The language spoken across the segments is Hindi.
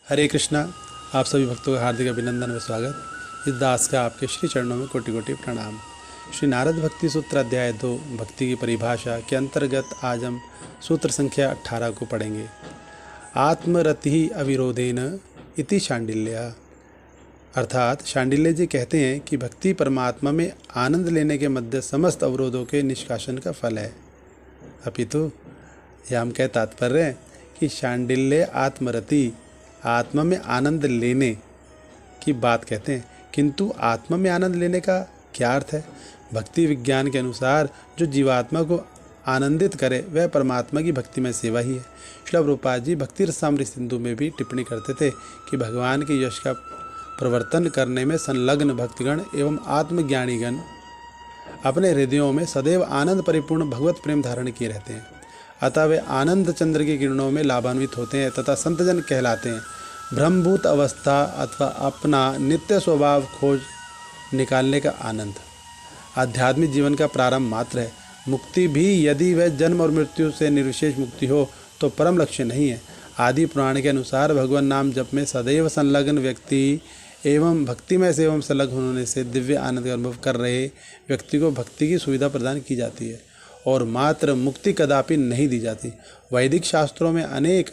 हरे कृष्णा। आप सभी भक्तों का हार्दिक अभिनंदन व स्वागत। इस दास का आपके श्री चरणों में कोटि कोटि प्रणाम। श्री नारद भक्ति सूत्र अध्याय 2 भक्ति की परिभाषा के अंतर्गत आज हम सूत्र संख्या 18 को पढ़ेंगे। आत्मरति अविरोधेन इति शांडिल्य। अर्थात शांडिल्य जी कहते हैं कि भक्ति परमात्मा में आनंद लेने के मध्य समस्त अवरोधों के निष्कासन का फल है। अपितु यह हम कह तात्पर्य है कि शांडिल्य आत्मरति आत्मा में आनंद लेने की बात कहते हैं, किंतु आत्मा में आनंद लेने का क्या अर्थ है? भक्ति विज्ञान के अनुसार जो जीवात्मा को आनंदित करे वह परमात्मा की भक्तिमय सेवा ही है। श्रील प्रभुपाद जी भक्ति रसामृत सिंधु में भी टिप्पणी करते थे कि भगवान के यश का प्रवर्तन करने में संलग्न भक्तगण एवं आत्मज्ञानीगण अपने हृदयों में सदैव आनंद परिपूर्ण भगवत प्रेम धारण किए रहते हैं। अतः वे आनंद चंद्र की किरणों में लाभान्वित होते हैं तथा संतजन कहलाते हैं। ब्रह्मभूत अवस्था अथवा अपना नित्य स्वभाव खोज निकालने का आनंद आध्यात्मिक जीवन का प्रारंभ मात्र है। मुक्ति भी यदि वह जन्म और मृत्यु से निर्विशेष मुक्ति हो तो परम लक्ष्य नहीं है। आदि पुराण के अनुसार भगवान नाम जप में सदैव संलग्न व्यक्ति एवं भक्तिमय से एवं संलग्न होने से दिव्य आनंद का अनुभव कर रहे व्यक्ति को भक्ति की सुविधा प्रदान की जाती है और मात्र मुक्ति कदापि नहीं दी जाती। वैदिक शास्त्रों में अनेक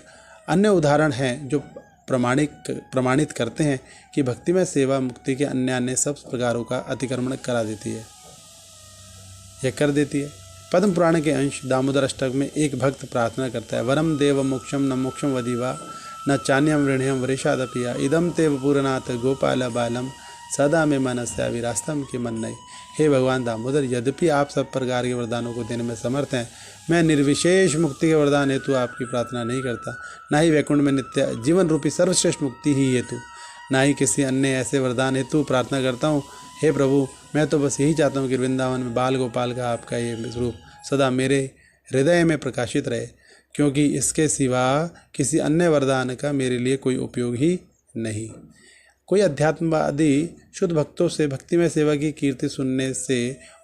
अन्य उदाहरण हैं जो प्रमाणित करते हैं कि भक्तिमय सेवा मुक्ति के अन्य सब प्रकारों का अतिक्रमण करा देती है, यह कर देती है। पद्म पुराण के अंश दामोदर अष्टक में एक भक्त प्रार्थना करता है, वरम देव मोक्षम न मोक्षम वदिवा न चान्यम ऋण्यम वरिषादपिया इदम तेव पूरनाथ गोपाल बालम सदा में मनस्या विरास्तम के मन नहीं। हे भगवान दामोदर, यद्यपि आप सब प्रकार के वरदानों को देने में समर्थ हैं, मैं निर्विशेष मुक्ति के वरदान हेतु आपकी प्रार्थना नहीं करता, ना ही वैकुंठ में नित्य जीवन रूपी सर्वश्रेष्ठ मुक्ति ही हेतु, ना ही किसी अन्य ऐसे वरदान हेतु प्रार्थना करता हूँ। हे प्रभु, मैं तो बस यही चाहता हूँ कि वृंदावन में बाल गोपाल का आपका ये रूप सदा मेरे हृदय में प्रकाशित रहे, क्योंकि इसके सिवा किसी अन्य वरदान का मेरे लिए कोई उपयोग ही नहीं। कोई अध्यात्मवादी शुद्ध भक्तों से भक्तिमय सेवा की कीर्ति सुनने से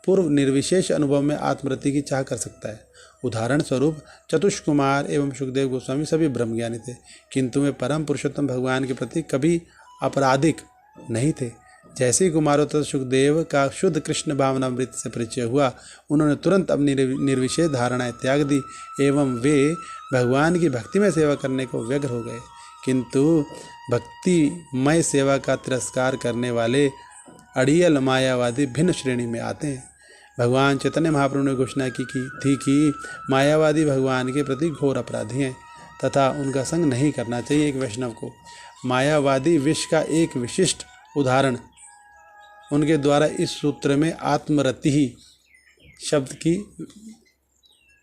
पूर्व निर्विशेष अनुभव में आत्मरति की चाह कर सकता है। उदाहरण स्वरूप चतुष कुमार एवं सुखदेव गोस्वामी सभी ब्रह्मज्ञानी थे, किंतु वे परम पुरुषोत्तम भगवान के प्रति कभी आपराधिक नहीं थे। जैसे ही कुमारों तथा सुखदेव का शुद्ध कृष्ण भावनामृत से परिचय हुआ, उन्होंने तुरंत अपनी निर्विशेष धारणाएं त्याग दी एवं वे भगवान की भक्तिमय सेवा करने को व्यग्र हो गए। किंतु भक्तिमय सेवा का तिरस्कार करने वाले अड़ियल मायावादी भिन्न श्रेणी में आते हैं। भगवान चैतन्य महाप्रभु ने घोषणा की थी कि मायावादी भगवान के प्रति घोर अपराधी हैं तथा उनका संग नहीं करना चाहिए एक वैष्णव को। मायावादी विष का एक विशिष्ट उदाहरण उनके द्वारा इस सूत्र में आत्मरति ही शब्द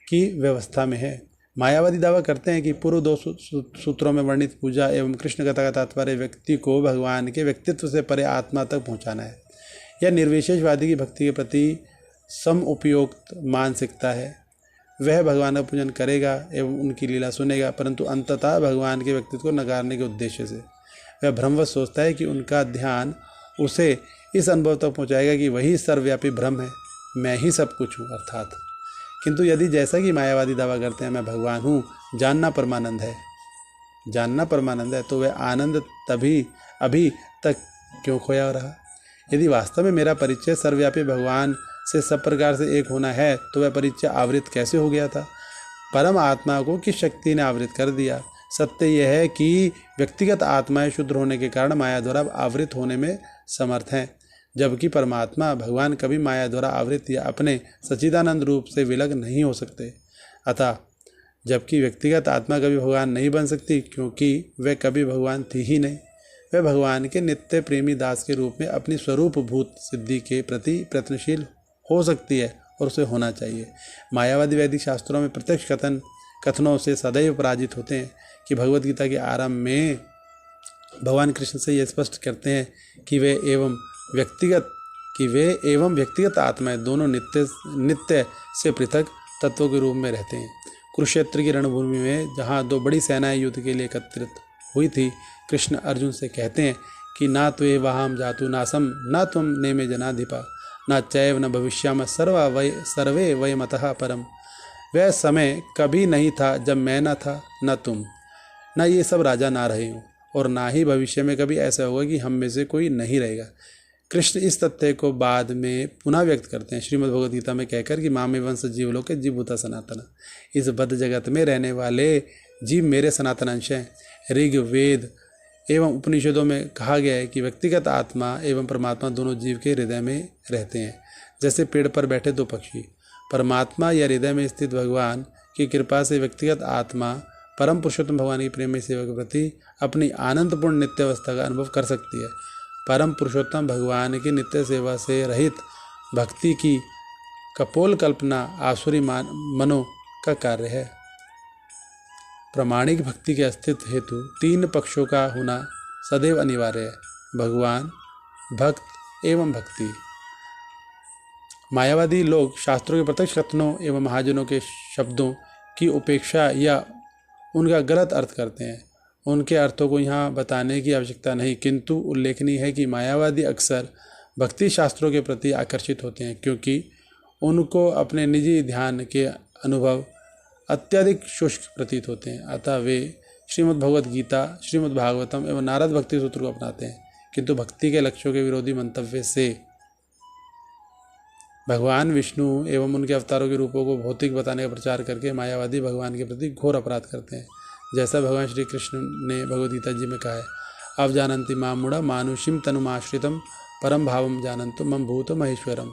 की व्यवस्था में है। मायावादी दावा करते हैं कि पूर्व दो सूत्रों में वर्णित पूजा एवं कृष्ण कथा का तात्पर्य व्यक्ति को भगवान के व्यक्तित्व से परे आत्मा तक पहुंचाना है। यह निर्विशेषवादी की भक्ति के प्रति सम उपयुक्त मानसिकता है। वह भगवान का पूजन करेगा एवं उनकी लीला सुनेगा, परंतु अंततः भगवान के व्यक्तित्व को नकारने के उद्देश्य से वह भ्रमवश सोचता है कि उनका ध्यान उसे इस अनुभव तक पहुँचाएगा कि वही सर्वव्यापी ब्रह्म है, मैं ही सब कुछ हूँ अर्थात। किंतु यदि जैसा कि मायावादी दावा करते हैं मैं भगवान हूँ, जानना परमानंद है, तो वह आनंद अभी तक क्यों खोया रहा? यदि वास्तव में मेरा परिचय सर्वव्यापी भगवान से सब प्रकार से एक होना है, तो वह परिचय आवृत कैसे हो गया था? परम आत्मा को किस शक्ति ने आवृत कर दिया? सत्य यह है कि व्यक्तिगत आत्माएं शुद्ध होने के कारण माया द्वारा आवृत होने में समर्थ हैं, जबकि परमात्मा भगवान कभी माया द्वारा आवृत या अपने सच्चिदानंद रूप से विलग नहीं हो सकते। अतः जबकि व्यक्तिगत आत्मा कभी भगवान नहीं बन सकती, क्योंकि वह कभी भगवान थी ही नहीं। वह भगवान के नित्य प्रेमी दास के रूप में अपनी स्वरूप भूत सिद्धि के प्रति प्रयत्नशील हो सकती है और उसे होना चाहिए। मायावादी वैदिक शास्त्रों में प्रत्यक्ष कथनों से सदैव पराजित होते हैं कि भगवद गीता के आरंभ में भगवान कृष्ण से यह स्पष्ट करते हैं कि वे एवं व्यक्तिगत आत्माएं दोनों नित्य से पृथक तत्वों के रूप में रहते हैं। कुरुक्षेत्र की रणभूमि में जहाँ दो बड़ी सेनाएं युद्ध के लिए एकत्रित हुई थी, कृष्ण अर्जुन से कहते हैं कि ना त्वे वहाम जातु नासम न त्वं नेमे जनाधिपा न चैव न भविष्याम सर्वे वयमतः परम। वह समय कभी नहीं था जब मैं न था न तुम, न ये सब राजा ना रहे हों, और ना ही भविष्य में कभी ऐसा होगा कि हम में से कोई नहीं रहेगा। कृष्ण इस तथ्य को बाद में पुनः व्यक्त करते हैं श्रीमद् भगवद गीता में कहकर कि मामे वंश जीवलोके जीवभूता सनातन। इस बद्ध जगत में रहने वाले जीव मेरे सनातन अंश हैं। ऋग वेद एवं उपनिषदों में कहा गया है कि व्यक्तिगत आत्मा एवं परमात्मा दोनों जीव के हृदय में रहते हैं, जैसे पेड़ पर बैठे दो पक्षी। परमात्मा या हृदय में स्थित भगवान की कृपा से व्यक्तिगत आत्मा परम पुरुषोत्तम भगवान की प्रेम में सेवा के प्रति अपनी आनंदपूर्ण नित्य अवस्था का अनुभव कर सकती है। परम पुरुषोत्तम भगवान की नित्य सेवा से रहित भक्ति की कपोल कल्पना आसुरी मनो का कार्य है। प्रामाणिक भक्ति के अस्तित्व हेतु 3 पक्षों का होना सदैव अनिवार्य है, भगवान, भक्त एवं भक्ति। मायावादी लोग शास्त्रों के प्रत्यक्ष कथनों एवं महाजनों के शब्दों की उपेक्षा या उनका गलत अर्थ करते हैं। उनके अर्थों को यहाँ बताने की आवश्यकता नहीं, किंतु उल्लेखनीय है कि मायावादी अक्सर भक्ति शास्त्रों के प्रति आकर्षित होते हैं, क्योंकि उनको अपने निजी ध्यान के अनुभव अत्यधिक शुष्क प्रतीत होते हैं। अतः वे श्रीमद् भगवद गीता, श्रीमद् भागवतम एवं नारद भक्ति सूत्र को अपनाते हैं, किंतु भक्ति के लक्ष्यों के विरोधी मंतव्य से भगवान विष्णु एवं उनके अवतारों के रूपों को भौतिक बताने का प्रचार करके मायावादी भगवान के प्रति घोर अपराध करते हैं। जैसा भगवान श्री कृष्ण ने भगवद गीता जी में कहा है, अब जानन्ति माम मूढ़ा मानुषिम तनुमाश्रितम परम भावम जानन्तु मम भूत महेश्वरम।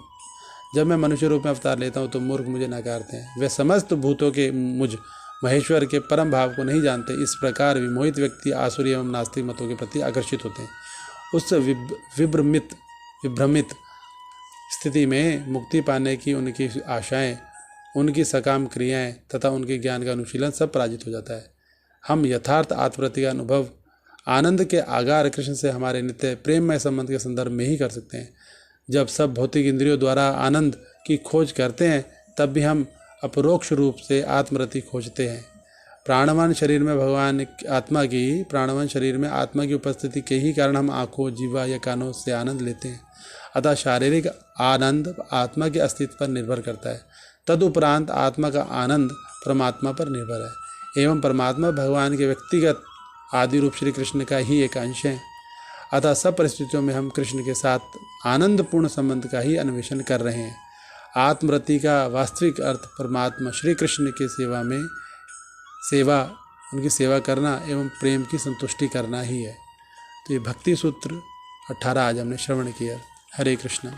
जब मैं मनुष्य रूप में अवतार लेता हूँ तो मूर्ख मुझे नकारते हैं, वे समस्त भूतों के मुझ महेश्वर के परम भाव को नहीं जानते। इस प्रकार विमोहित व्यक्ति आसुरी एवं नास्तिक मतों के प्रति आकर्षित होते हैं। उस विभ्रमित स्थिति में मुक्ति पाने की उनकी आशाएं, उनकी सकाम क्रियाएं तथा उनके ज्ञान का अनुशीलन सब पराजित हो जाता है। हम यथार्थ आत्मप्रति का अनुभव आनंद के आगार कृष्ण से हमारे नित्य प्रेममय संबंध के संदर्भ में ही कर सकते हैं। जब सब भौतिक इंद्रियों द्वारा आनंद की खोज करते हैं, तब भी हम अपरोक्ष रूप से आत्मरति खोजते हैं। प्राणवान शरीर में आत्मा की उपस्थिति के ही कारण हम आँखों, जीवा या कानों से आनंद लेते हैं। अतः शारीरिक आनंद आत्मा के अस्तित्व पर निर्भर करता है, तदुपरांत आत्मा का आनंद परमात्मा पर निर्भर है, एवं परमात्मा भगवान के व्यक्तिगत आदि रूप श्री कृष्ण का ही एक अंश है। अतः सब परिस्थितियों में हम कृष्ण के साथ आनंदपूर्ण संबंध का ही अन्वेषण कर रहे हैं। आत्मरति का वास्तविक अर्थ परमात्मा श्री कृष्ण की उनकी सेवा करना एवं प्रेम की संतुष्टि करना ही है। तो ये भक्ति सूत्र 18 आज हमने श्रवण किया। हरे कृष्ण।